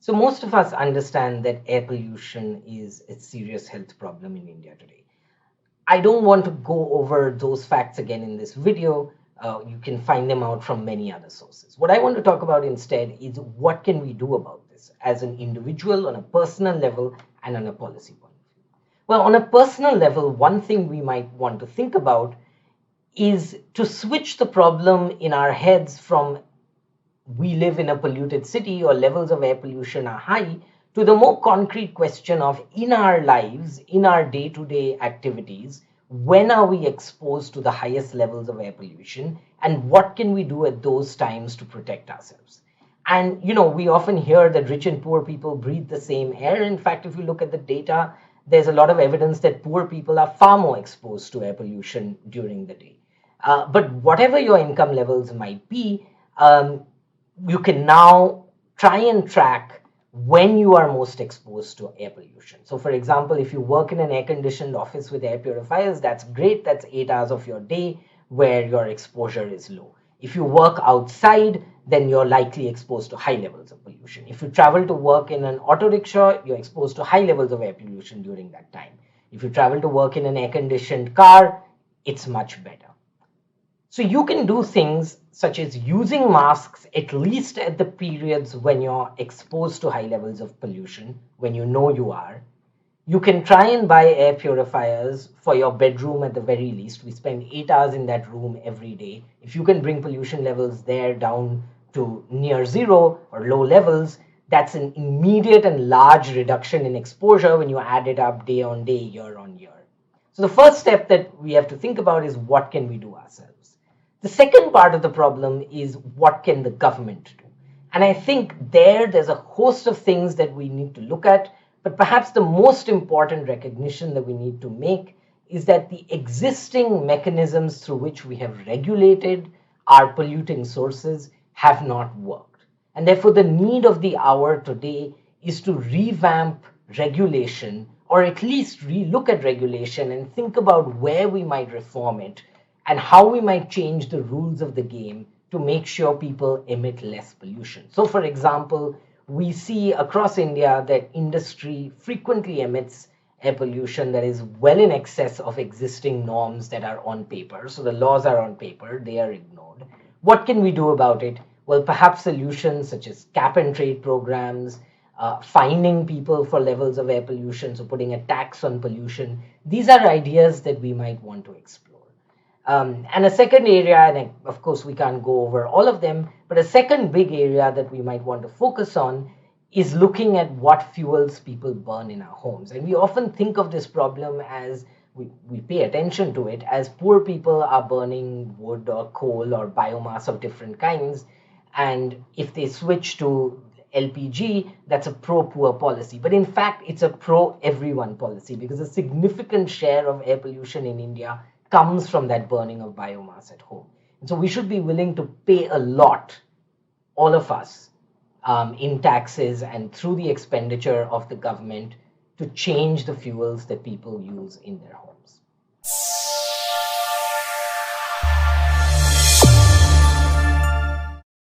So most of us understand that air pollution is a serious health problem in India today. I don't want to go over those facts again in this video. You can find them out from many other sources. What I want to talk about instead is what can we do about this as an individual, on a personal level, and on a policy point of view. Well, on a personal level, one thing we might want to think about is to switch the problem in our heads from we live in a polluted city or levels of air pollution are high to the more concrete question of in our lives, in our day-to-day activities, when are we exposed to the highest levels of air pollution and what can we do at those times to protect ourselves. And we often hear that rich and poor people breathe the same air. In fact, if you look at the data, there's a lot of evidence that poor people are far more exposed to air pollution during the day. But whatever your income levels might be, you can now try and track when you are most exposed to air pollution. So for example, if you work in an air-conditioned office with air purifiers, that's great. That's 8 hours of your day where your exposure is low. If you work outside, then you're likely exposed to high levels of pollution. If you travel to work in an auto rickshaw, you're exposed to high levels of air pollution during that time. If you travel to work in an air-conditioned car, it's much better. So you can do things such as using masks at least at the periods when you're exposed to high levels of pollution, when you know you are. You can try and buy air purifiers for your bedroom at the very least. We spend 8 hours in that room every day. If you can bring pollution levels there down to near zero or low levels, that's an immediate and large reduction in exposure when you add it up day on day, year on year. So the first step that we have to think about is what can we do ourselves? The second part of the problem is what can the government do? And I think there's a host of things that we need to look at, but perhaps the most important recognition that we need to make is that the existing mechanisms through which we have regulated our polluting sources have not worked. And therefore, the need of the hour today is to revamp regulation, or at least relook at regulation and think about where we might reform it and how we might change the rules of the game to make sure people emit less pollution. So for example, we see across India that industry frequently emits air pollution that is well in excess of existing norms that are on paper. So the laws are on paper, they are ignored. What can we do about it? Well, perhaps solutions such as cap and trade programs, fining people for levels of air pollution, so putting a tax on pollution. These are ideas that we might want to explore. And a second area, and of course we can't go over all of them, but a second big area that we might want to focus on is looking at what fuels people burn in our homes. And we often think of this problem as, we pay attention to it, as poor people are burning wood or coal or biomass of different kinds. And if they switch to LPG, that's a pro-poor policy. But in fact, it's a pro-everyone policy because a significant share of air pollution in India comes from that burning of biomass at home. And so we should be willing to pay a lot, all of us, in taxes and through the expenditure of the government to change the fuels that people use in their homes.